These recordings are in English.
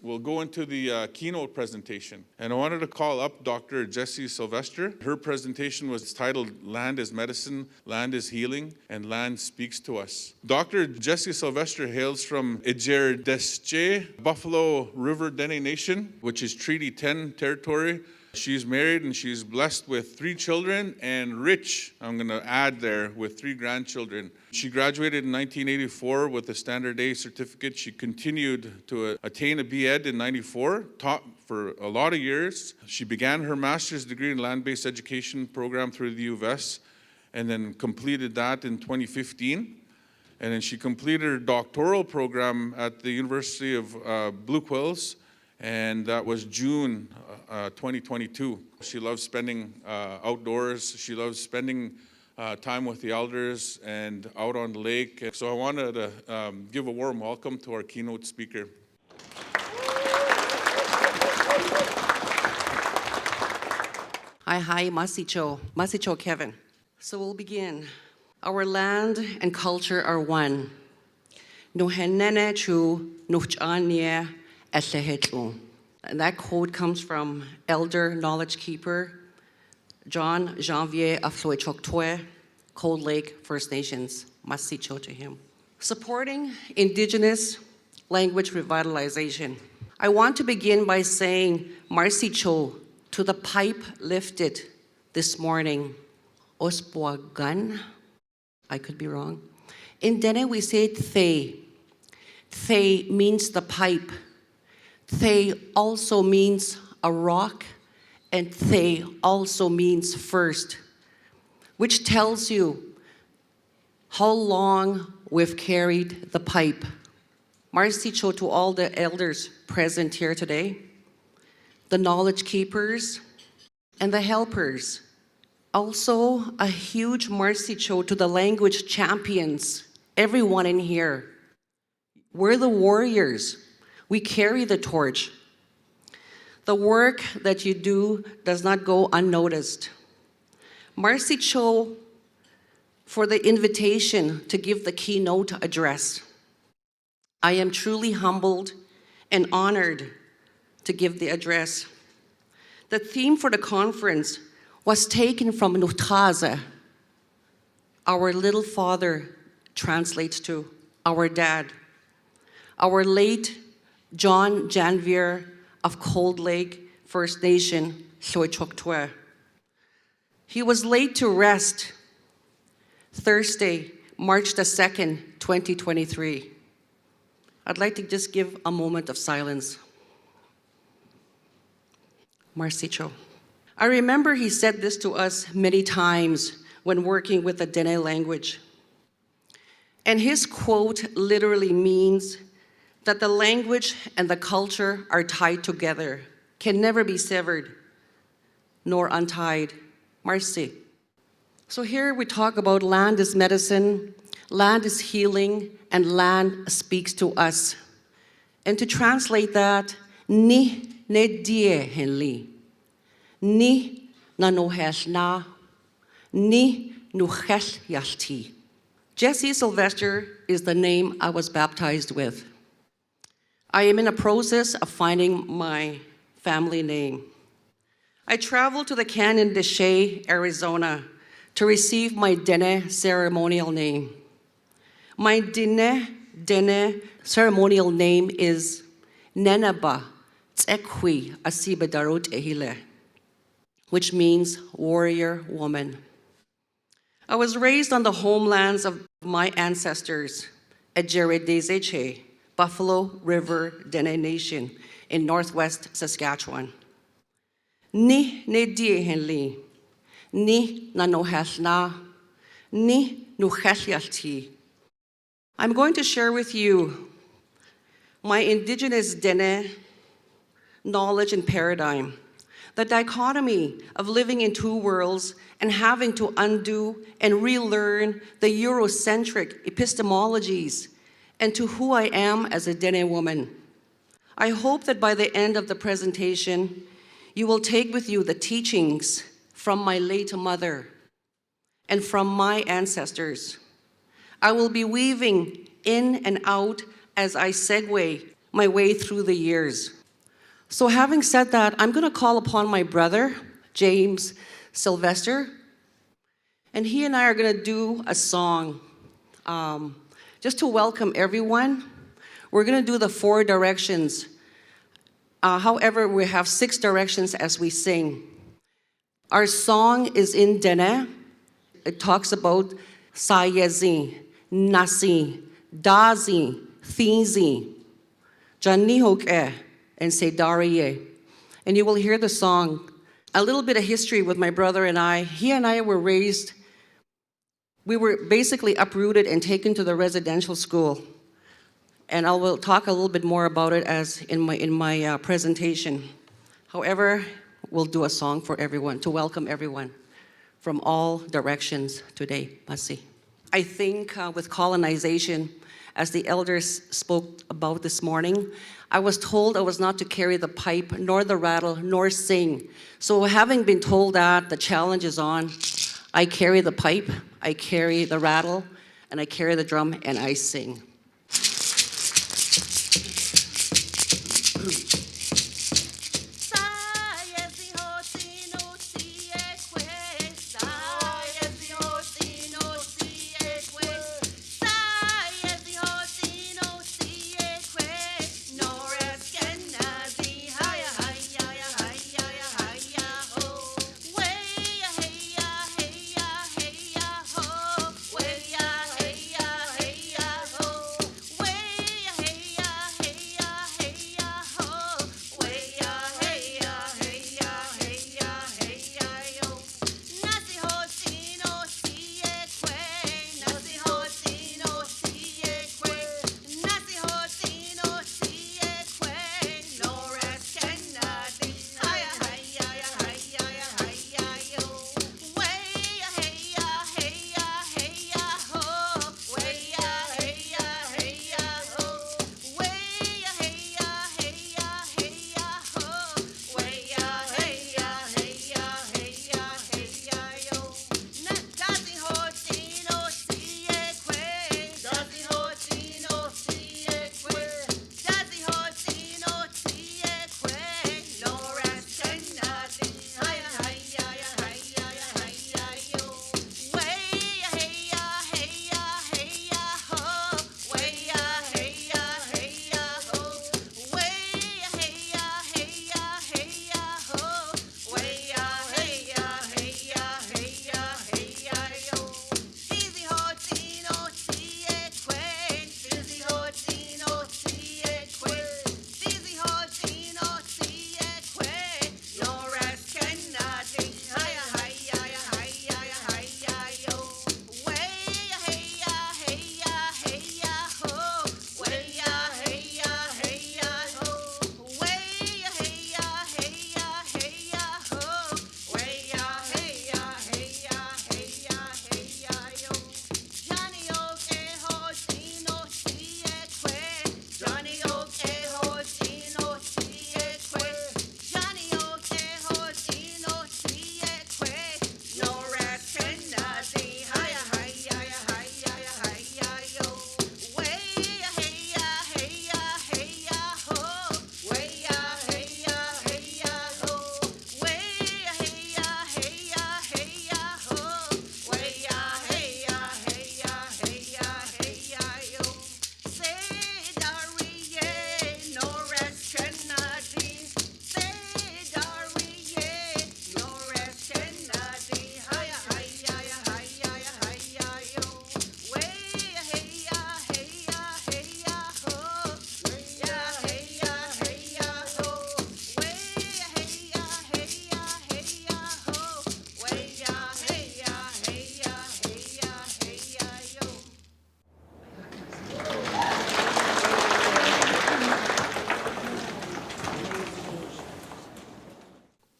we'll go into the keynote presentation. And I wanted to call up Dr. Jessie Sylvestre. Her presentation was titled Land is Medicine, Land is Healing, and Land Speaks to Us. Dr. Jessie Sylvestre hails from ejeredeséche, Buffalo River Dene Nation, which is Treaty 10 territory. She's married and she's blessed with 3 children and rich, I'm going to add there, with 3 grandchildren. She graduated in 1984 with a Standard A certificate. She continued to attain a B.Ed in 94, taught for a lot of years. She began her master's degree in Land-Based Education program through the U of S and then completed that in 2015. And then she completed her doctoral program at the University of Blue Quills, and that was June 2022. She loves spending outdoors. She loves spending time with the elders and out on the lake. So I wanted to give a warm welcome to our keynote speaker. Hi, Masicho Kevin. So we'll begin. Our land and culture are one. Nohenene chu nuchanye esehetlu. And that quote comes from Elder Knowledge Keeper John Janvier of Floychoktwe, Cold Lake First Nations. Masicho to him. Supporting Indigenous language revitalization. I want to begin by saying Marsicho to the pipe lifted this morning. Ospuagan, I could be wrong. In Dene we say Thay. Thay means the pipe. Thay also means a rock, and Thay also means first, which tells you how long we've carried the pipe. Marsicho to all the elders present here today, the knowledge keepers, and the helpers. Also, a huge marsicho to the language champions, everyone in here. We're the warriors. We carry the torch. The work that you do does not go unnoticed. Marsicho for the invitation to give the keynote address. I am truly humbled and honored to give the address. The theme for the conference was taken from Nutaza. Our little father translates to our dad. Our late John Janvier of Cold Lake First Nation, Soichoktwe. He was laid to rest Thursday, March the 2nd, 2023. I'd like to just give a moment of silence. Marsicho. I remember he said this to us many times when working with the Dene language. And his quote literally means that the language and the culture are tied together, can never be severed, nor untied. Marcy. So here we talk about land is medicine, land is healing, and land speaks to us. And to translate that, ni ne die henli, ni na no hesh na, ni nu hesh yashti. Jessie Sylvestre is the name I was baptized with. I am in a process of finding my family name. I traveled to the Canyon de Chelly, Arizona, to receive my Dene ceremonial name. My Dene ceremonial name is Nenaba Tsekwi Asibadarut Ehile, which means warrior woman. I was raised on the homelands of my ancestors, ejeredeséche, Buffalo River Dene Nation in northwest Saskatchewan. Ni ne die henli, ni na no hasna, ni nu hashyalti. I'm going to share with you my Indigenous Dene knowledge and paradigm, the dichotomy of living in 2 worlds and having to undo and relearn the Eurocentric epistemologies and to who I am as a Dene woman. I hope that by the end of the presentation, you will take with you the teachings from my late mother and from my ancestors. I will be weaving in and out as I segue my way through the years. So having said that, I'm going to call upon my brother, James Sylvestre, and he and I are going to do a song just to welcome everyone. We're going to do the 4 directions. However, we have 6 directions as we sing. Our song is in Dene. It talks about Sayezi, Nasi, Dazi, Thizi, Janihoke, and Sedariye. And you will hear the song. A little bit of history with my brother and I. He and I were raised, we were basically uprooted and taken to the residential school. And I will talk a little bit more about it as in my presentation. However, we'll do a song for everyone, to welcome everyone from all directions today. Masi. I think with colonization, as the elders spoke about this morning, I was told I was not to carry the pipe, nor the rattle, nor sing. So having been told that, the challenge is on. I carry the pipe, I carry the rattle, and I carry the drum, and I sing.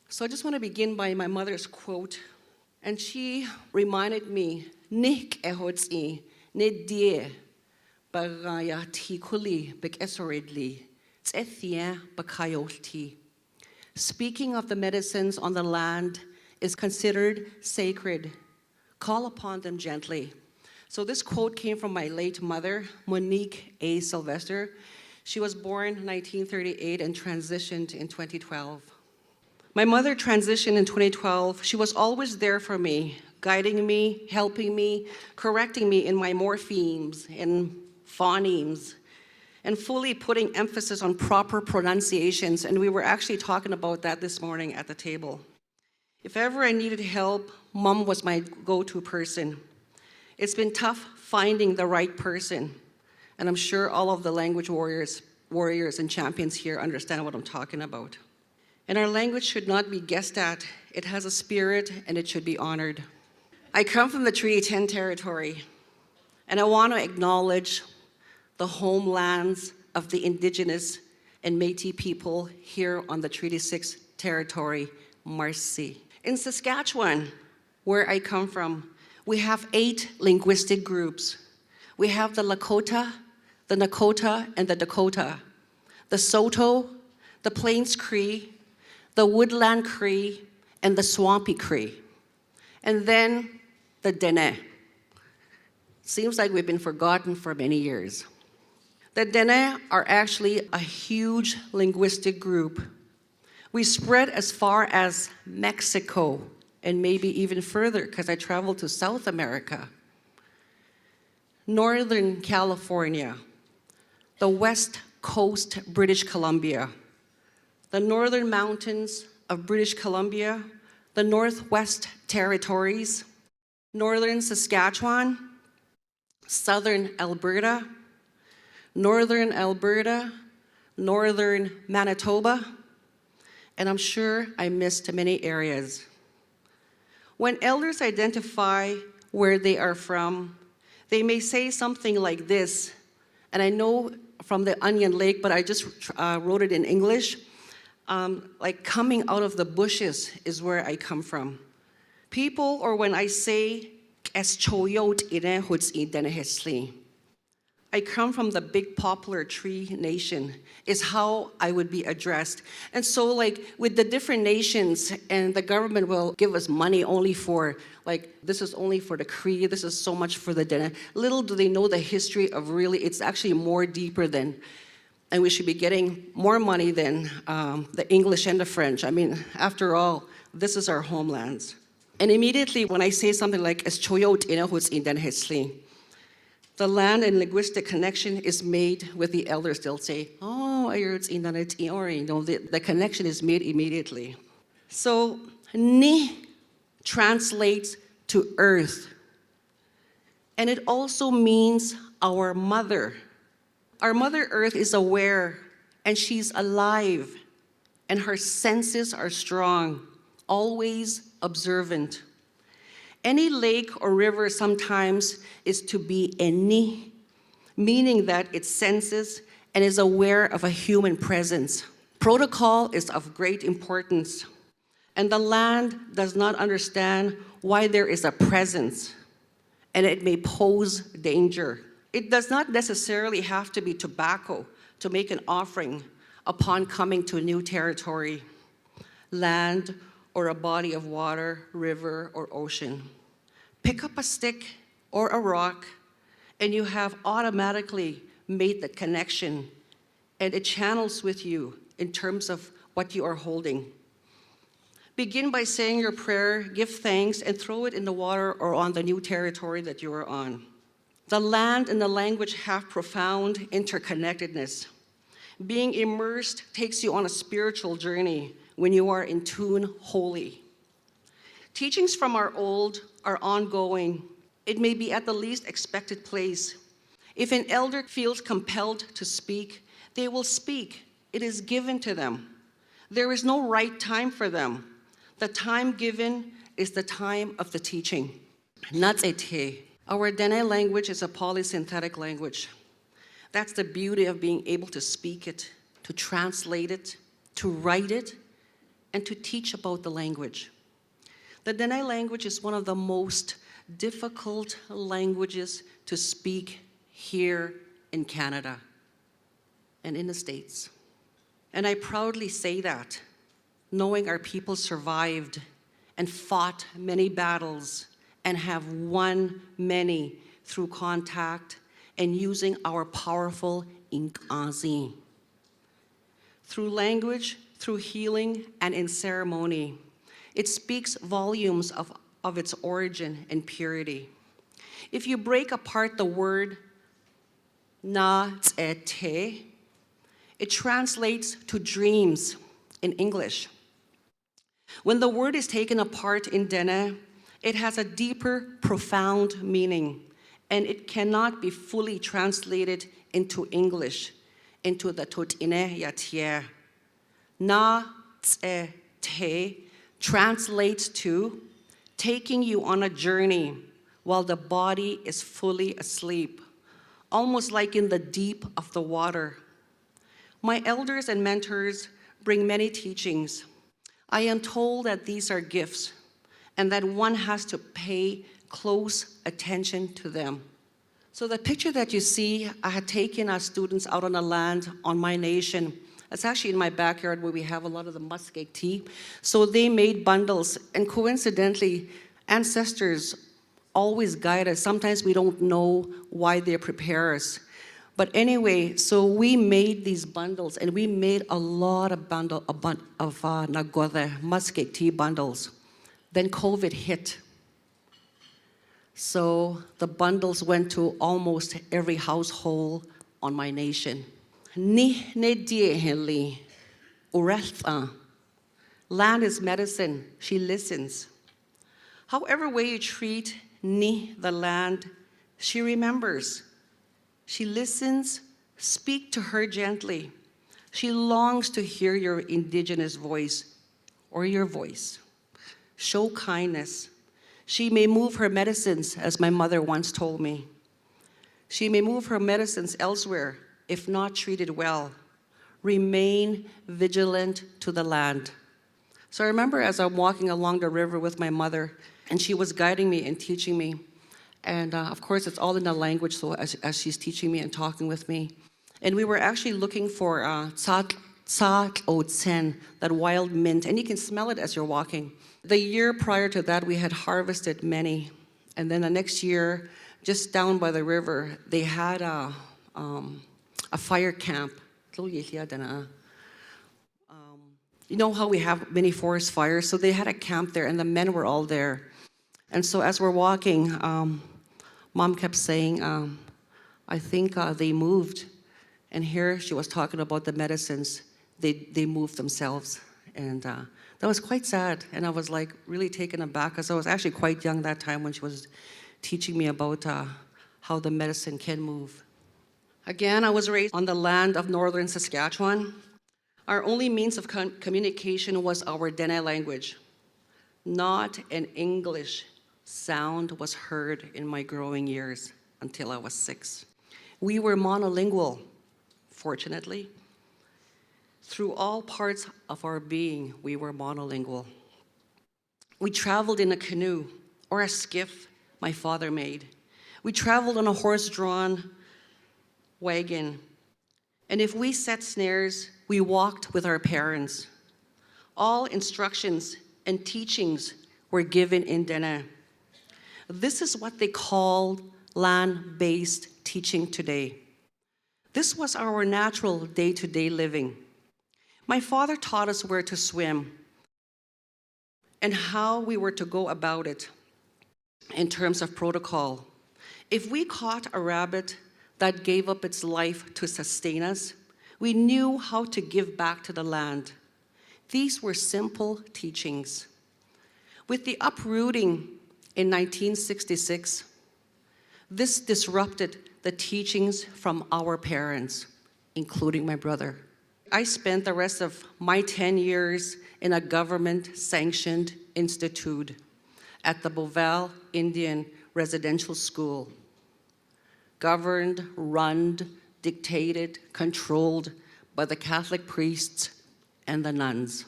So I just want to begin by my mother's quote. And she reminded me, Nik ehotsi, ne die, bagaya tikuli, bekesoredli, tsethia bakayolti. Speaking of the medicines on the land is considered sacred. Call upon them gently. So this quote came from my late mother, Monique A. Sylvestre. She was born in 1938 and transitioned in 2012. My mother transitioned in 2012. She was always there for me, guiding me, helping me, correcting me in my morphemes and phonemes, and fully putting emphasis on proper pronunciations. And we were actually talking about that this morning at the table. If ever I needed help, Mom was my go-to person. It's been tough finding the right person. And I'm sure all of the language warriors and champions here understand what I'm talking about. And our language should not be guessed at. It has a spirit and it should be honored. I come from the Treaty 10 territory, and I want to acknowledge the homelands of the Indigenous and Métis people here on the Treaty 6 territory, Marcy. In Saskatchewan, where I come from, we have 8 linguistic groups. We have the Lakota, the Nakota, and the Dakota, the Saulteaux, the Plains Cree, the Woodland Cree, and the Swampy Cree. And then the Dene. Seems like we've been forgotten for many years. The Dene are actually a huge linguistic group. We spread as far as Mexico, and maybe even further, because I traveled to South America, Northern California, the West Coast, British Columbia, the Northern Mountains of British Columbia, the Northwest Territories, Northern Saskatchewan, Southern Alberta, Northern Manitoba, and I'm sure I missed many areas. When elders identify where they are from, they may say something like this, and I know from the Onion Lake, but I just wrote it in English, like coming out of the bushes is where I come from. People, or when I say, I come from the big poplar tree nation, is how I would be addressed. And so like with the different nations, and the government will give us money only for, like, this is only for the Cree, this is so much for the Dene. Little do they know the history of really, it's actually more deeper than, and we should be getting more money than the English and the French. I mean, after all, this is our homelands. And immediately when I say something like, the land and linguistic connection is made with the elders. They'll say, oh, the connection is made immediately. So, ni translates to earth. And it also means our mother. Our Mother Earth is aware, and she's alive, and her senses are strong, always observant. Any lake or river sometimes is to be eni, meaning that it senses and is aware of a human presence. Protocol is of great importance, and the land does not understand why there is a presence, and it may pose danger. It does not necessarily have to be tobacco to make an offering upon coming to a new territory, land, or a body of water, river, or ocean. Pick up a stick or a rock, and you have automatically made the connection, and it channels with you in terms of what you are holding. Begin by saying your prayer, give thanks, and throw it in the water or on the new territory that you are on. The land and the language have profound interconnectedness. Being immersed takes you on a spiritual journey when you are in tune wholly. Teachings from our old are ongoing. It may be at the least expected place. If an elder feels compelled to speak, they will speak. It is given to them. There is no right time for them. The time given is the time of the teaching. Natsete. Our Dene language is a polysynthetic language. That's the beauty of being able to speak it, to translate it, to write it, and to teach about the language. The Dene language is one of the most difficult languages to speak here in Canada and in the States. And I proudly say that, knowing our people survived and fought many battles and have won many through contact and using our powerful inkazi. Through language, through healing, and in ceremony, it speaks volumes of its origin and purity. If you break apart the word na te, it translates to dreams in English. When the word is taken apart in Dene, it has a deeper, profound meaning, and it cannot be fully translated into English, into the totine yatie. Na te translates to taking you on a journey while the body is fully asleep, almost like in the deep of the water. My elders and mentors bring many teachings. I am told that these are gifts and that one has to pay close attention to them. So the picture that you see, I had taken our students out on the land on my nation. It's actually in my backyard where we have a lot of the muskeg tea. So they made bundles, and coincidentally, ancestors always guide us. Sometimes we don't know why they prepare us. But anyway, so we made these bundles, and we made a lot of nagode, muskeg tea bundles. Then COVID hit. So the bundles went to almost every household on my nation. Ni ne dieheli, uretha. Land is medicine, she listens. However way you treat Ni, the land, she remembers. She listens, speak to her gently. She longs to hear your indigenous voice or your voice. Show kindness. She may move her medicines, as my mother once told me. She may move her medicines elsewhere, if not treated well. Remain vigilant to the land. So I remember as I'm walking along the river with my mother, and she was guiding me and teaching me. And of course, it's all in the language, so as she's teaching me and talking with me. And we were actually looking for attain, that wild mint, and you can smell it as you're walking. The year prior to that, we had harvested many. And then the next year, just down by the river, they had a fire camp. You know how we have many forest fires? So they had a camp there, and the men were all there. And so as we're walking, Mom kept saying, I think they moved. And here she was talking about the medicines. They moved themselves. And that was quite sad. And I was like really taken aback, because I was actually quite young that time when she was teaching me about how the medicine can move. Again, I was raised on the land of northern Saskatchewan. Our only means of communication was our Dene language. Not an English sound was heard in my growing years until I was 6. We were monolingual, fortunately. Through all parts of our being, we were monolingual. We traveled in a canoe or a skiff my father made. We traveled on a horse-drawn wagon. And if we set snares, we walked with our parents. All instructions and teachings were given in Dene. This is what they call land-based teaching today. This was our natural day-to-day living. My father taught us where to swim and how we were to go about it in terms of protocol. If we caught a rabbit that gave up its life to sustain us, we knew how to give back to the land. These were simple teachings. With the uprooting in 1966, this disrupted the teachings from our parents, including my brother. I spent the rest of my 10 years in a government-sanctioned institute at the Buffalo Indian Residential School, governed, run, dictated, controlled by the Catholic priests and the nuns.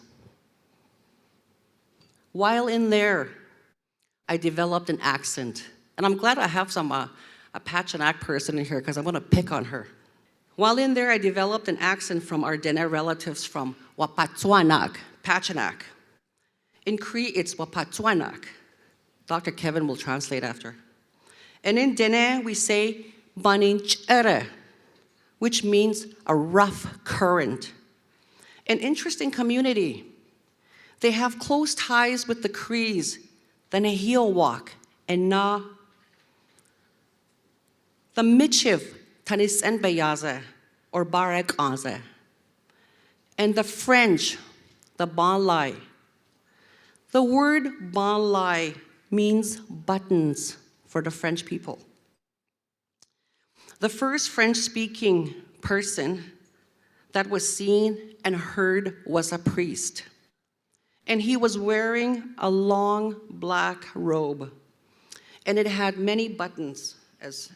While in there, I developed an accent. And I'm glad I have a Pachinak person in here, because I'm gonna pick on her. While in there, I developed an accent from our Dene relatives from Wapatsuanak, Pachinak. In Cree, it's Wapatsuanak. Dr. Kevin will translate after. And in Dene, we say, Banin chere. which means a rough current. An interesting community. They have close ties with the Crees, the Nehiyowak, and Na. The Michiv, Tanisenbeyaze, or Barekaze. And the French, the Banlai. The word Banlai means buttons for the French people. The first French-speaking person that was seen and heard was a priest. And he was wearing a long black robe. And it had many buttons, as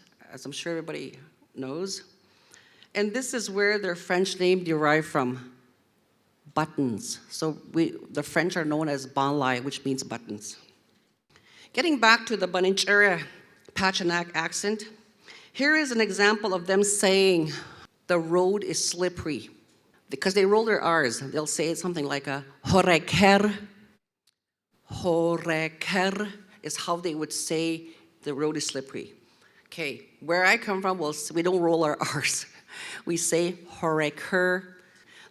I'm sure everybody knows. And this is where their French name derived from, buttons. So the French are known as Banlai, which means buttons. Getting back to the Baninchera Pachinak accent, here is an example of them saying, the road is slippery. Because they roll their R's, they'll say something like a horeker. Horeker is how they would say the road is slippery. Okay, where I come from, we don't roll our R's. We say horeker.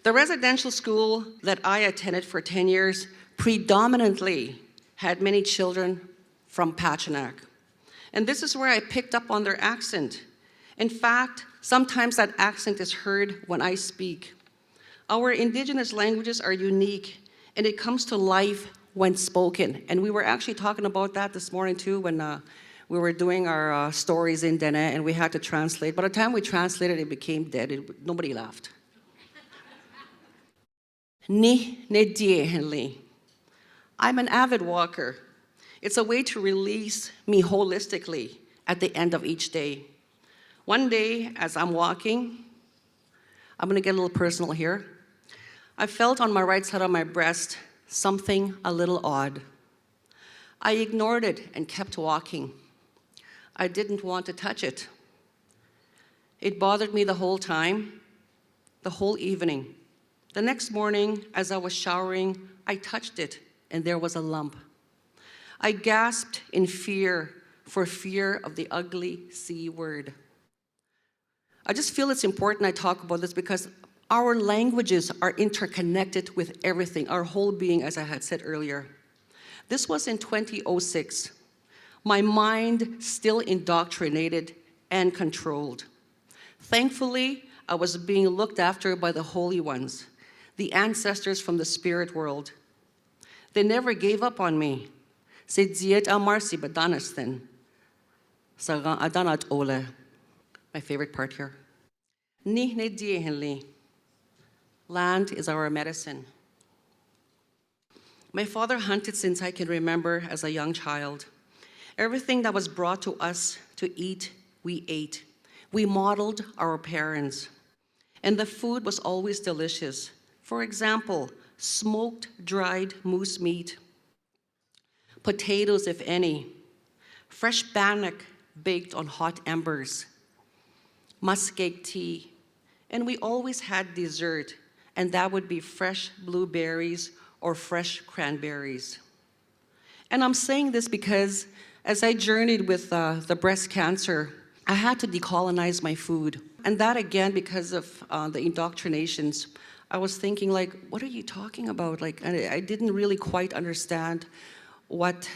The residential school that I attended for 10 years predominantly had many children from Pachinak. And this is where I picked up on their accent. In fact, sometimes that accent is heard when I speak. Our Indigenous languages are unique, and it comes to life when spoken. And we were actually talking about that this morning too when we were doing our stories in Dene, and we had to translate. By the time we translated, it became dead. Nobody laughed. Ni nedie henli. I'm an avid walker. It's a way to release me holistically at the end of each day. One day, as I'm walking, I'm gonna get a little personal here. I felt on my right side of my breast something a little odd. I ignored it and kept walking. I didn't want to touch it. It bothered me the whole time, the whole evening. The next morning, as I was showering, I touched it, and there was a lump. I gasped in fear, for fear of the ugly C word. I just feel it's important I talk about this because our languages are interconnected with everything, our whole being, as I had said earlier. This was in 2006. My mind still indoctrinated and controlled. Thankfully, I was being looked after by the holy ones, the ancestors from the spirit world. They never gave up on me. My favorite part here. Land is our medicine. My father hunted since I can remember as a young child. Everything that was brought to us to eat, we ate. We modeled our parents. And the food was always delicious. For example, smoked dried moose meat, potatoes if any, fresh bannock baked on hot embers, muskeg tea, and we always had dessert, and that would be fresh blueberries or fresh cranberries. And I'm saying this because as I journeyed with the breast cancer, I had to decolonize my food. And that again, because of the indoctrinations, I was thinking like, what are you talking about? Like, I didn't really quite understand what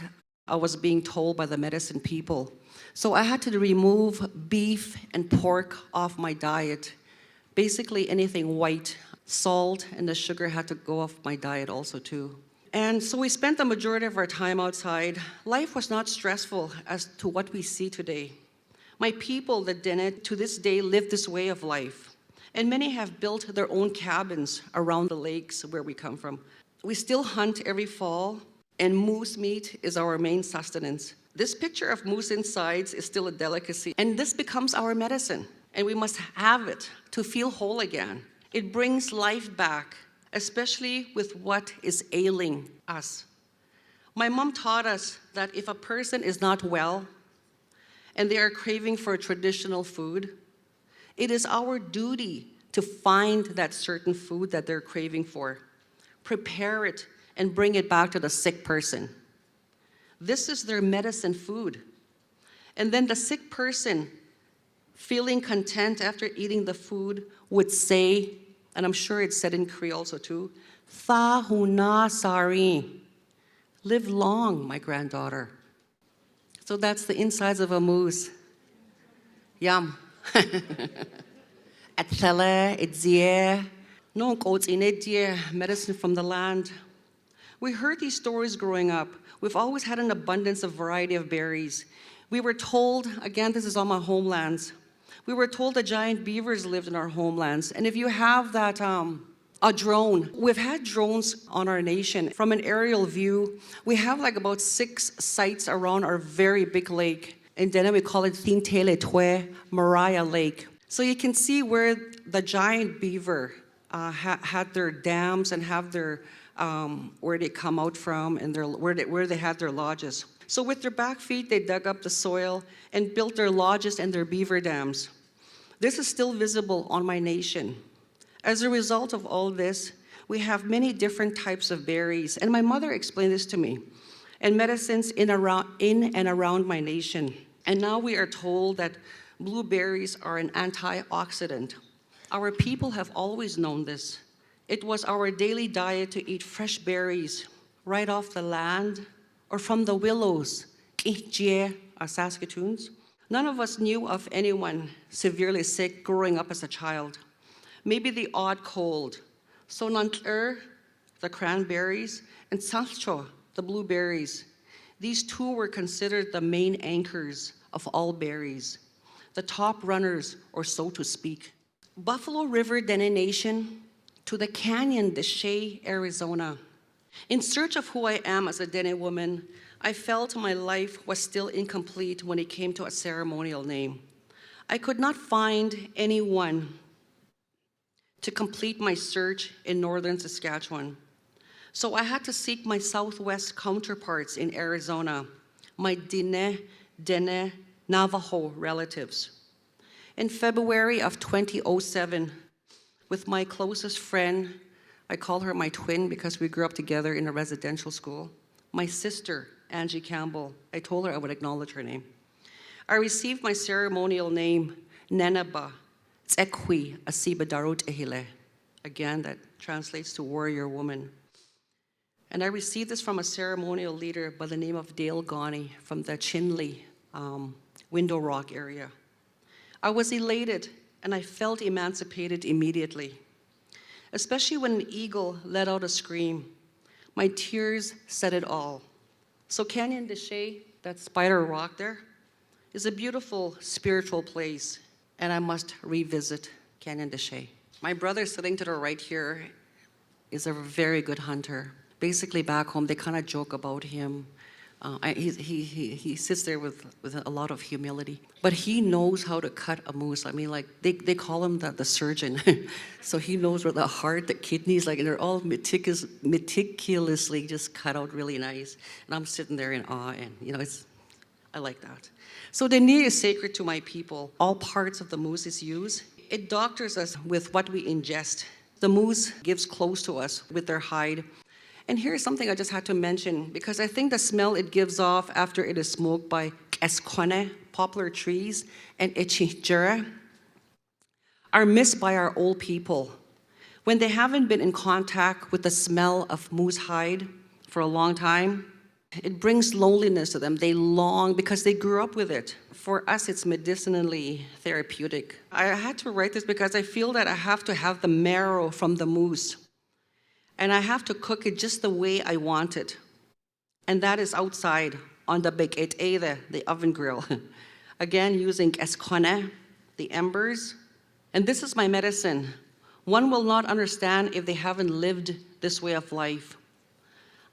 I was being told by the medicine people. So I had to remove beef and pork off my diet. Basically anything white. Salt and the sugar had to go off my diet also too. And so we spent the majority of our time outside. Life was not stressful as to what we see today. My people, the Dene, to this day live this way of life. And many have built their own cabins around the lakes where we come from. We still hunt every fall, and moose meat is our main sustenance. This picture of moose insides is still a delicacy, and this becomes our medicine, and we must have it to feel whole again. It brings life back, especially with what is ailing us. My mom taught us that if a person is not well and they are craving for a traditional food, it is our duty to find that certain food that they're craving for, prepare it, and bring it back to the sick person. This is their medicine food. And then the sick person feeling content after eating the food, would say, and I'm sure it's said in Cree also too, Tha huna sari. Live long, my granddaughter. So that's the insides of a moose. Yum. Atsele, edzie, no goats in edzie, medicine from the land. We heard these stories growing up. We've always had an abundance of variety of berries. We were told, again, this is on my homelands, we were told that giant beavers lived in our homelands. And if you have that, a drone, we've had drones on our nation. From an aerial view, we have like about 6 sites around our very big lake. And then we call it Thintele Twe Mariah Lake. So you can see where the giant beaver had their dams and have their, where they come out from and where they had their lodges. So with their back feet, they dug up the soil and built their lodges and their beaver dams. This is still visible on my nation. As a result of all this, we have many different types of berries, and my mother explained this to me, and medicines in and around my nation. And now we are told that blueberries are an antioxidant. Our people have always known this. It was our daily diet to eat fresh berries right off the land or from the willows, our Saskatoons. None of us knew of anyone severely sick growing up as a child. Maybe the odd cold. So nantler, the cranberries, and salcho, the blueberries. These two were considered the main anchors of all berries, the top runners, or so to speak. Buffalo River Dene Nation to the Canyon-Desche, Arizona. In search of who I am as a Dene woman, I felt my life was still incomplete when it came to a ceremonial name. I could not find anyone to complete my search in northern Saskatchewan. So I had to seek my southwest counterparts in Arizona, my Dene Navajo relatives. In February of 2007, with my closest friend, I call her my twin because we grew up together in a residential school, my sister, Angie Campbell, I told her I would acknowledge her name. I received my ceremonial name, Nenaba Tsekwi Asiba Darut Ehile. Again, that translates to warrior woman. And I received this from a ceremonial leader by the name of Dale Gawney from the Chinley Window Rock area. I was elated and I felt emancipated immediately, especially when an eagle let out a scream. My tears said it all. So Canyon-Desche, that spider rock there, is a beautiful spiritual place, and I must revisit Canyon-Desche. My brother sitting to the right here is a very good hunter. Basically back home, they kind of joke about him. He sits there with a lot of humility, but he knows how to cut a moose. I mean, like they call him the surgeon. So he knows where the heart, the kidneys, like, and they're all meticulously just cut out really nice. And I'm sitting there in awe, and I like that. So the knee is sacred to my people. All parts of the moose is used. It doctors us with what we ingest. The moose gives close to us with their hide. And here's something I just had to mention, because I think the smell it gives off after it is smoked by esquane, poplar trees, and ejere are missed by our old people. When they haven't been in contact with the smell of moose hide for a long time, it brings loneliness to them. They long because they grew up with it. For us, it's medicinally therapeutic. I had to write this because I feel that I have to have the marrow from the moose. And I have to cook it just the way I want it. And that is outside on the B.Ed, the oven grill. Again, using esquane, the embers. And this is my medicine. One will not understand if they haven't lived this way of life.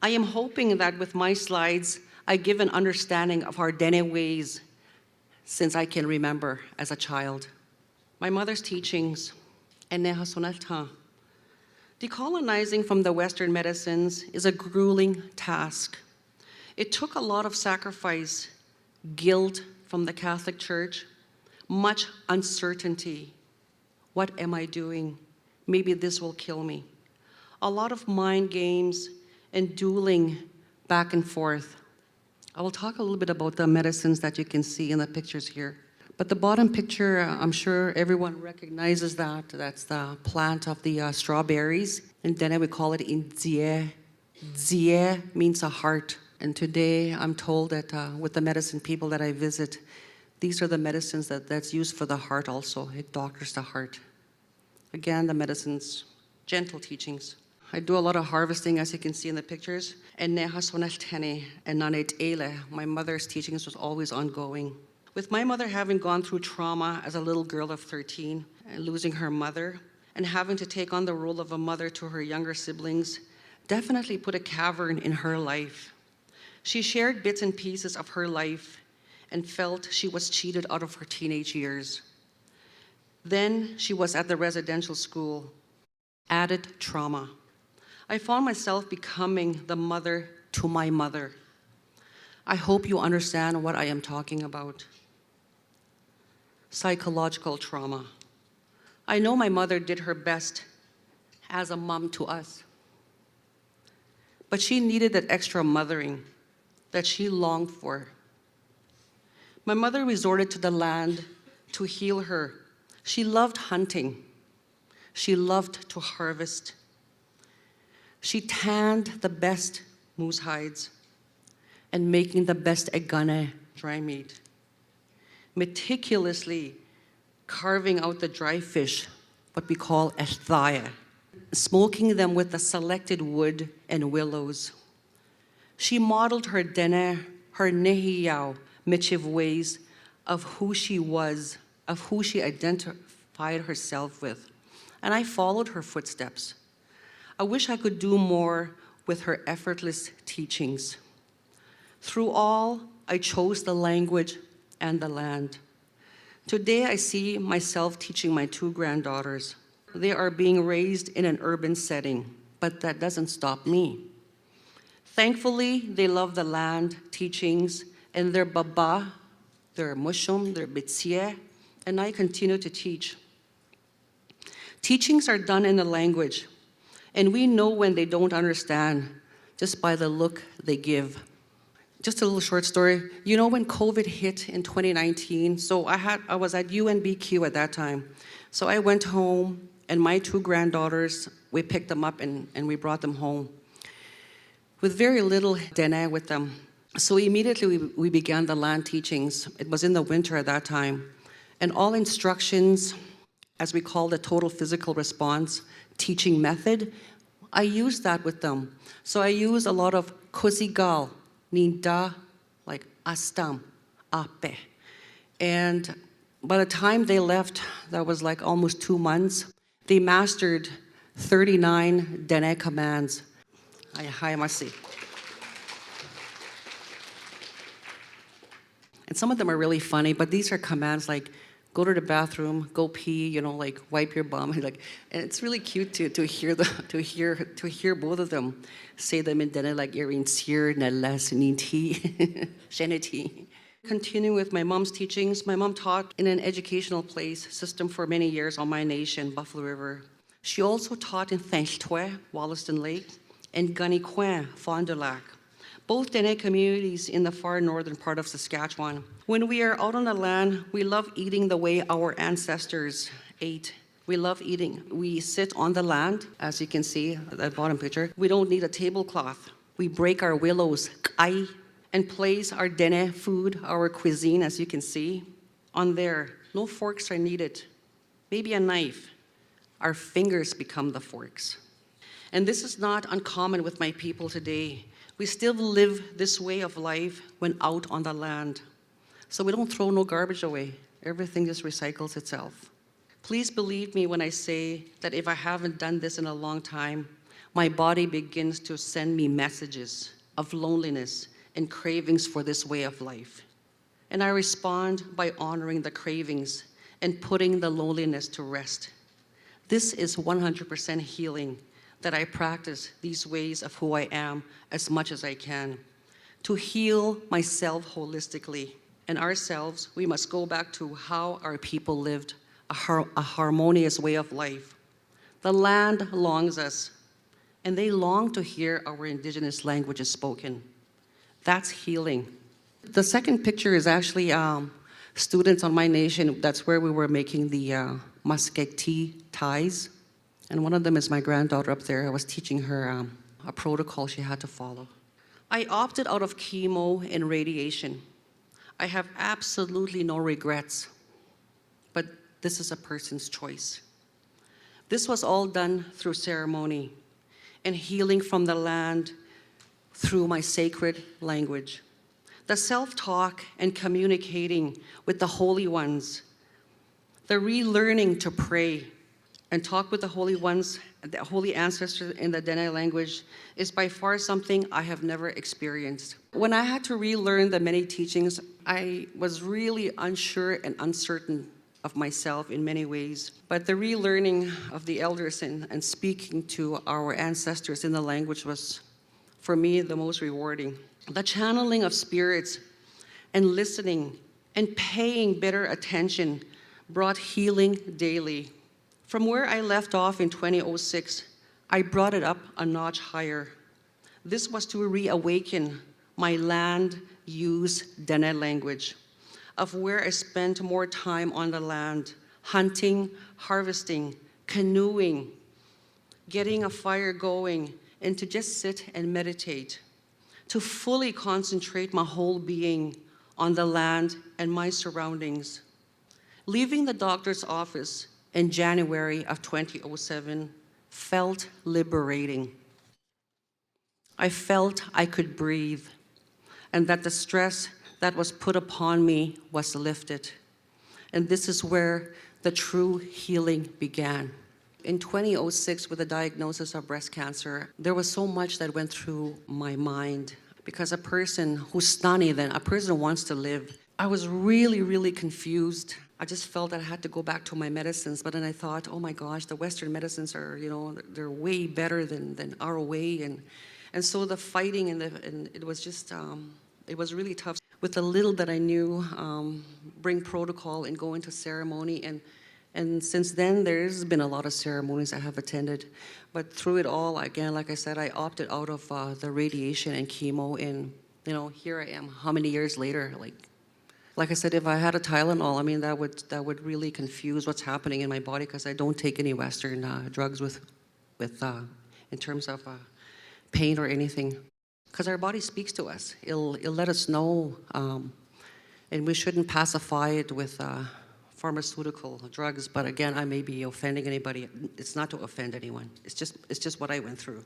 I am hoping that with my slides, I give an understanding of our Dene ways since I can remember as a child. My mother's teachings, decolonizing from the Western medicines is a grueling task. It took a lot of sacrifice, guilt from the Catholic Church, much uncertainty. What am I doing? Maybe this will kill me. A lot of mind games and dueling back and forth. I will talk a little bit about the medicines that you can see in the pictures here. But the bottom picture, I'm sure everyone recognizes that. That's the plant of the strawberries. In Dene, we call it indzie. Dzie means a heart. And today, I'm told that with the medicine people that I visit, these are the medicines that's used for the heart also. It doctors the heart. Again, the medicines, gentle teachings. I do a lot of harvesting, as you can see in the pictures. And my mother's teachings was always ongoing. With my mother having gone through trauma as a little girl of 13, and losing her mother, and having to take on the role of a mother to her younger siblings, definitely put a cavern in her life. She shared bits and pieces of her life and felt she was cheated out of her teenage years. Then she was at the residential school. Added trauma. I found myself becoming the mother to my mother. I hope you understand what I am talking about. Psychological trauma. I know my mother did her best as a mom to us, but she needed that extra mothering that she longed for. My mother resorted to the land to heal her. She loved hunting. She loved to harvest. She tanned the best moose hides and making the best egane dry meat, meticulously carving out the dry fish, what we call attain, smoking them with the selected wood and willows. She modeled her dene, her nehiyao, michiv ways of who she was, of who she identified herself with. And I followed her footsteps. I wish I could do more with her effortless teachings. Through all, I chose the language and the land. Today, I see myself teaching my 2 granddaughters. They are being raised in an urban setting, but that doesn't stop me. Thankfully, they love the land, teachings, and their baba, their mushum, their bitsie, and I continue to teach. Teachings are done in a language, and we know when they don't understand just by the look they give. Just a little short story. You know when COVID hit in 2019, so I was at UNBQ at that time. So I went home, and my 2 granddaughters, we picked them up and we brought them home with very little dene with them. So immediately we began the land teachings. It was in the winter at that time. And all instructions, as we call the total physical response teaching method, I used that with them. So I used a lot of kusigal, ninda, like astam, ape. And by the time they left, that was like almost 2 months, they mastered 39 dene commands. And some of them are really funny, but these are commands like go to the bathroom, go pee, you know, like wipe your bum, like, and it's really cute to hear both of them say them in Dene, like irin sir nalas ninti sheniti. Continuing with my mom's teachings, my mom taught in an educational place system for many years on my nation, Buffalo River. She also taught in Thanchtwe, Wollaston Lake, and Gunnyquin, Fond du Lac, both Dene communities in the far northern part of Saskatchewan. When we are out on the land, we love eating the way our ancestors ate. We love eating. We sit on the land, as you can see, that bottom picture. We don't need a tablecloth. We break our willows, and place our Dene food, our cuisine, as you can see, on there. No forks are needed. Maybe a knife. Our fingers become the forks. And this is not uncommon with my people today. We still live this way of life when out on the land. So we don't throw no garbage away. Everything just recycles itself. Please believe me when I say that if I haven't done this in a long time, my body begins to send me messages of loneliness and cravings for this way of life. And I respond by honoring the cravings and putting the loneliness to rest. This is 100% healing, that I practice these ways of who I am as much as I can. To heal myself holistically and ourselves, we must go back to how our people lived a harmonious way of life. The land longs us, and they long to hear our Indigenous languages spoken. That's healing. The second picture is actually students on my nation, that's where we were making the muskeg tea ties. And one of them is my granddaughter up there. I was teaching her a protocol she had to follow. I opted out of chemo and radiation. I have absolutely no regrets, but this is a person's choice. This was all done through ceremony and healing from the land through my sacred language. The self-talk and communicating with the holy ones, the relearning to pray and talk with the holy ones, the holy ancestors in the Dene language is by far something I have never experienced. When I had to relearn the many teachings, I was really unsure and uncertain of myself in many ways. But the relearning of the elders and speaking to our ancestors in the language was, for me, the most rewarding. The channeling of spirits and listening and paying better attention brought healing daily. From where I left off in 2006, I brought it up a notch higher. This was to reawaken my land use Dene language, of where I spent more time on the land, hunting, harvesting, canoeing, getting a fire going, and to just sit and meditate, to fully concentrate my whole being on the land and my surroundings. Leaving the doctor's office in January of 2007 felt liberating. I felt I could breathe and that the stress that was put upon me was lifted. And this is where the true healing began. In 2006, with the diagnosis of breast cancer, there was so much that went through my mind because a person who's stunning then, a person wants to live. I was really, really confused. I just felt that I had to go back to my medicines, but then I thought, oh my gosh, the Western medicines are, they're way better than our way. And so the fighting and it was just, it was really tough. With the little that I knew, bring protocol and go into ceremony. And since then, there's been a lot of ceremonies I have attended. But through it all, again, like I said, I opted out of the radiation and chemo. And, here I am, how many years later? Like I said, if I had a Tylenol, I mean, that would really confuse what's happening in my body because I don't take any Western drugs with in terms of pain or anything. Because our body speaks to us. It'll let us know, and we shouldn't pacify it with pharmaceutical drugs. But again, I may be offending anybody. It's not to offend anyone. It's just what I went through.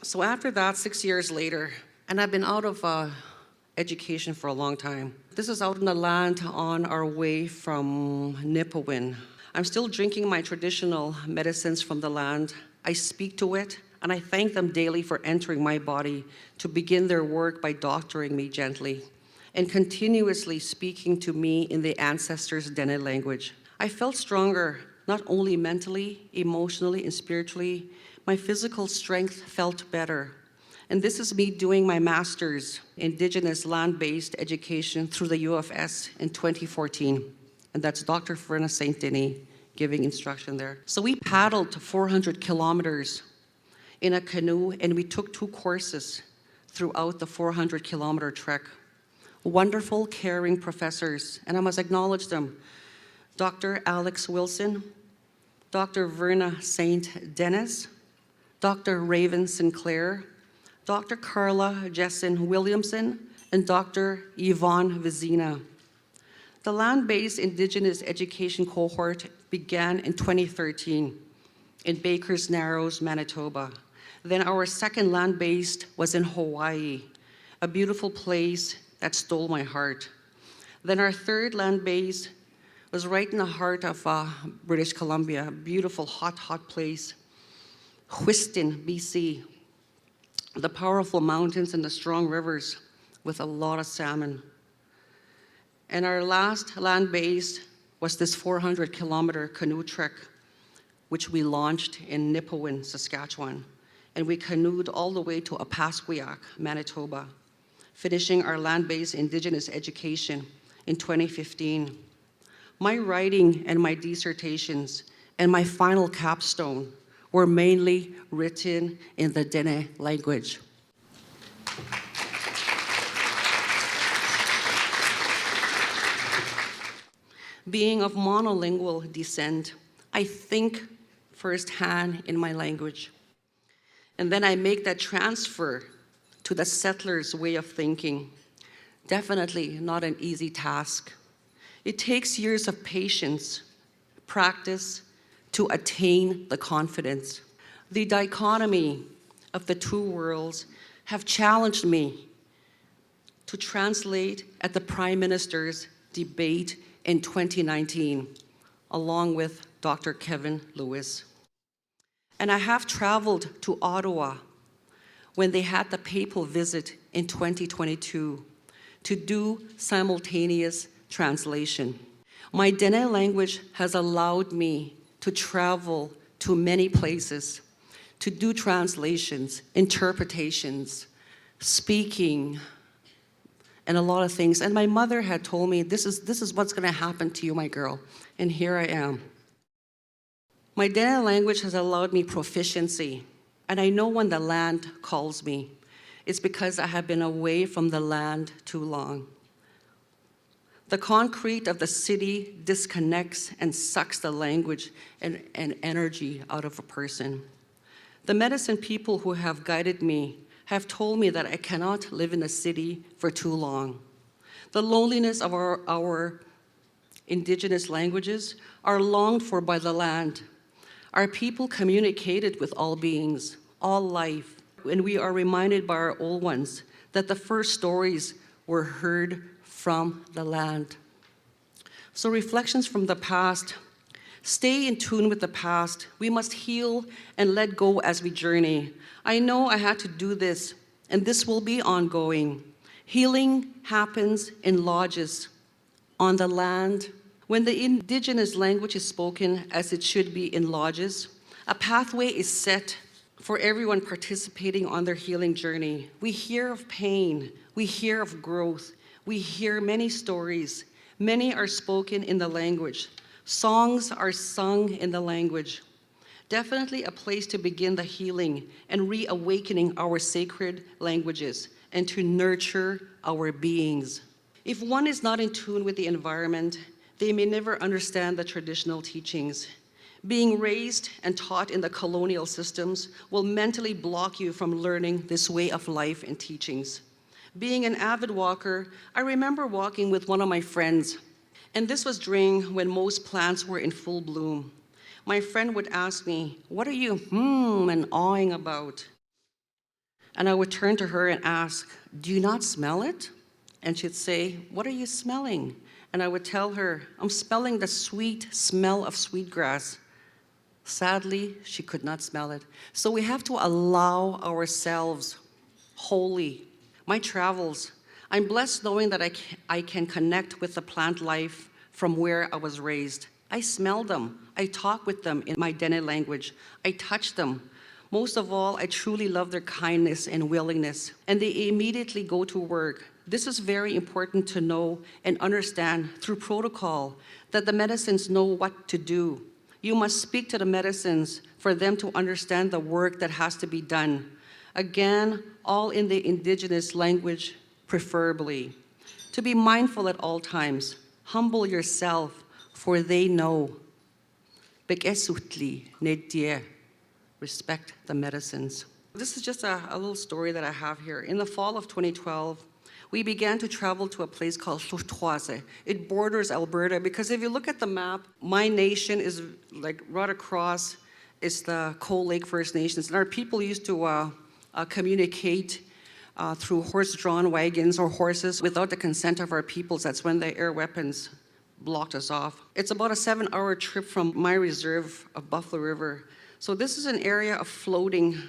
So after that, 6 years later, and I've been out of education for a long time. This is out in the land on our way from Nipawin. I'm still drinking my traditional medicines from the land. I speak to it, and I thank them daily for entering my body to begin their work by doctoring me gently and continuously speaking to me in the ancestors' Dene language. I felt stronger, not only mentally, emotionally, and spiritually. My physical strength felt better. And this is me doing my master's Indigenous Land-Based Education through the U of S in 2014. And that's Dr. Verna St. Denis giving instruction there. So we paddled 400 kilometers in a canoe, and we took 2 courses throughout the 400-kilometer trek. Wonderful, caring professors, and I must acknowledge them. Dr. Alex Wilson, Dr. Verna St. Denis, Dr. Raven Sinclair, Dr. Carla Jessen Williamson, and Dr. Yvonne Vizina. The Land-Based Indigenous Education cohort began in 2013 in Baker's Narrows, Manitoba. Then our second land-based was in Hawaii, a beautiful place that stole my heart. Then our third land-based was right in the heart of British Columbia, a beautiful, hot, hot place, Whiston, BC. The powerful mountains and the strong rivers with a lot of salmon. And our last land-based was this 400-kilometer canoe trek, which we launched in Nipawin, Saskatchewan. And we canoed all the way to Apasquiac, Manitoba, finishing our land-based Indigenous education in 2015. My writing and my dissertations and my final capstone were mainly written in the Dene language. Being of monolingual descent, I think firsthand in my language. And then I make that transfer to the settler's way of thinking. Definitely not an easy task. It takes years of patience, practice, to attain the confidence. The dichotomy of the two worlds have challenged me to translate at the Prime Minister's debate in 2019, along with Dr. Kevin Lewis. And I have traveled to Ottawa when they had the papal visit in 2022 to do simultaneous translation. My Dene language has allowed me to travel to many places, to do translations, interpretations, speaking, and a lot of things. And my mother had told me, this is what's gonna happen to you, my girl. And here I am. My Dene language has allowed me proficiency. And I know when the land calls me, it's because I have been away from the land too long. The concrete of the city disconnects and sucks the language and energy out of a person. The medicine people who have guided me have told me that I cannot live in a city for too long. The loneliness of our indigenous languages are longed for by the land. Our people communicated with all beings, all life, and we are reminded by our old ones that the first stories were heard from the land. So reflections from the past. Stay in tune with the past. We must heal and let go as we journey. I know I had to do this, and this will be ongoing. Healing happens in lodges, on the land. When the indigenous language is spoken as it should be in lodges, a pathway is set for everyone participating on their healing journey. We hear of pain, we hear of growth, we hear many stories. Many are spoken in the language. Songs are sung in the language. Definitely a place to begin the healing and reawakening our sacred languages and to nurture our beings. If one is not in tune with the environment, they may never understand the traditional teachings. Being raised and taught in the colonial systems will mentally block you from learning this way of life and teachings. Being an avid walker, I remember walking with one of my friends, and this was during when most plants were in full bloom. My friend would ask me, "What are you and awing about?" And I would turn to her and ask, "Do you not smell it?" And she'd say, "What are you smelling?" And I would tell her, "I'm smelling the sweet smell of sweetgrass." Sadly, she could not smell it. So we have to allow ourselves wholly. My travels, I'm blessed knowing that I can connect with the plant life from where I was raised. I smell them. I talk with them in my Dene language. I touch them. Most of all, I truly love their kindness and willingness, and they immediately go to work. This is very important to know and understand through protocol, that the medicines know what to do. You must speak to the medicines for them to understand the work that has to be done. Again, all in the indigenous language, preferably. To be mindful at all times. Humble yourself, for they know. Bekesutli nedie. Respect the medicines. This is just a little story that I have here. In the fall of 2012, we began to travel to a place called Loutroise. It borders Alberta, because if you look at the map, my nation is like right across is the Coal Lake First Nations, and our people used to communicate through horse-drawn wagons or horses without the consent of our peoples. That's when the air weapons blocked us off. It's about a 7-hour trip from my reserve of Buffalo River. So this is an area of floating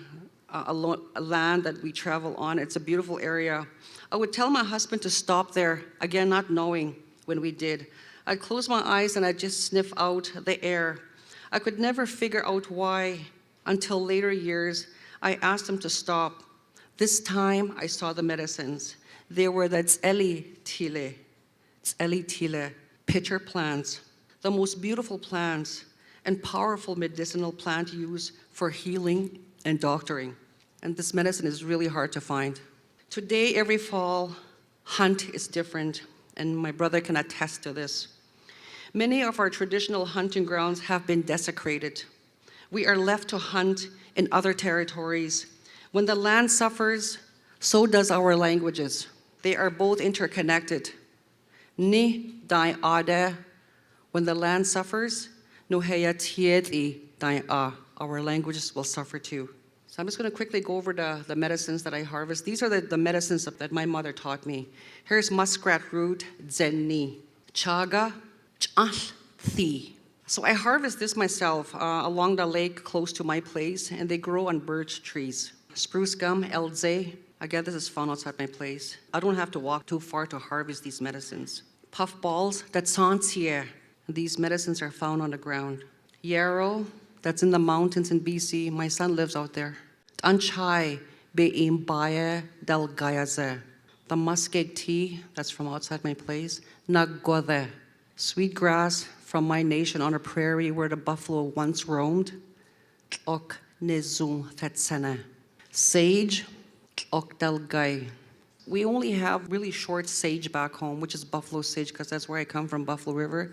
a land that we travel on. It's a beautiful area. I would tell my husband to stop there, again, not knowing when we did. I'd close my eyes and I'd just sniff out the air. I could never figure out why until later years. I asked him to stop. This time I saw the medicines. They were the ejeredeséche, pitcher plants, the most beautiful plants and powerful medicinal plant used for healing and doctoring. And this medicine is really hard to find. Today, every fall, hunt is different, and my brother can attest to this. Many of our traditional hunting grounds have been desecrated. We are left to hunt in other territories. When the land suffers, so does our languages. They are both interconnected. Ni dai ade, when the land suffers, no heya tieti dai a, our languages will suffer too. So I'm just going to quickly go over the medicines that I harvest. These are the medicines that my mother taught me. Here's muskrat root, zenni, chaga, ch'al, thi. So I harvest this myself along the lake close to my place, and they grow on birch trees. Spruce gum, elze. Again, this is found outside my place. I don't have to walk too far to harvest these medicines. Puff balls, that's santier. These medicines are found on the ground. Yarrow, that's in the mountains in BC. My son lives out there. Anchai, be'im baye del gayaze. The muskeg tea, that's from outside my place. Nagwade, sweet grass from my nation on a prairie where the buffalo once roamed. Ok nezung fetsene. Sage, ok del gai. We only have really short sage back home, which is buffalo sage, because that's where I come from, Buffalo River.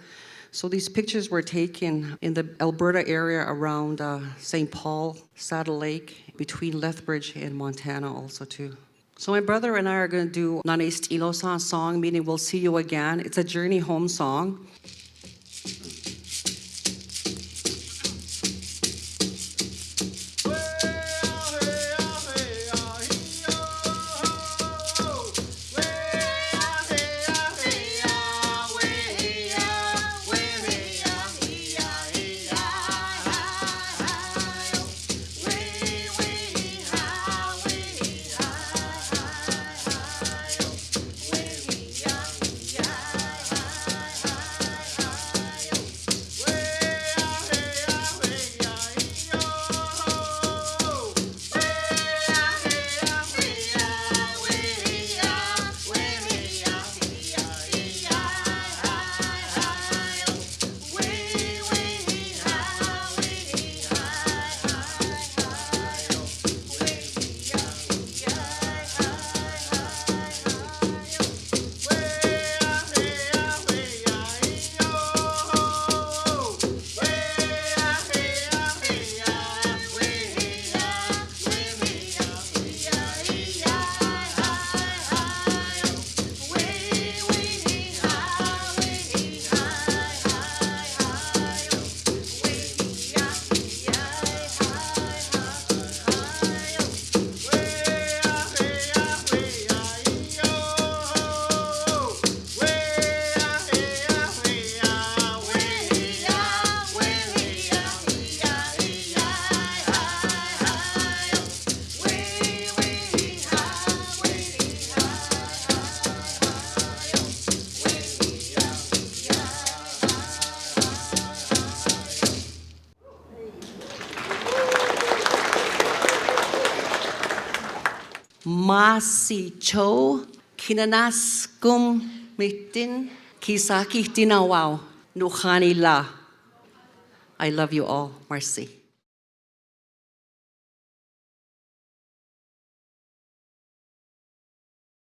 So these pictures were taken in the Alberta area around St. Paul, Saddle Lake, between Lethbridge and Montana also too. So my brother and I are going to do Naneist Ilosan song, meaning we'll see you again. It's a journey home song. Masicho kinanas kum mitin kisaki tinawao nukhani la. I love you all. Merci.